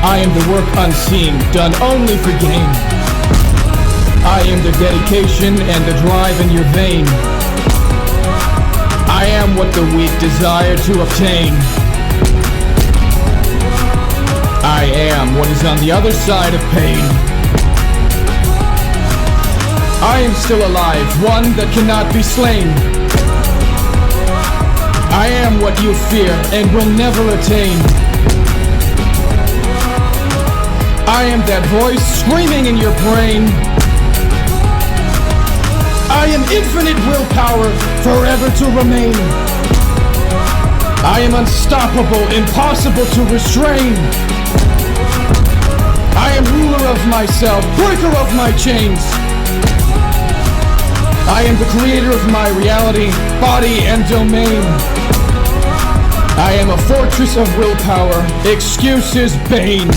I am the work unseen, done only for gain. I am the dedication and the drive in your vein. I am what the weak desire to obtain. I am what is on the other side of pain. I am still alive, one that cannot be slain. I am what you fear and will never attain. I am that voice screaming in your brain. I am infinite willpower, forever to remain. I am unstoppable, impossible to restrain. I am ruler of myself, breaker of my chains. I am the creator of my reality, body and domain. I am a fortress of willpower, excuses bane.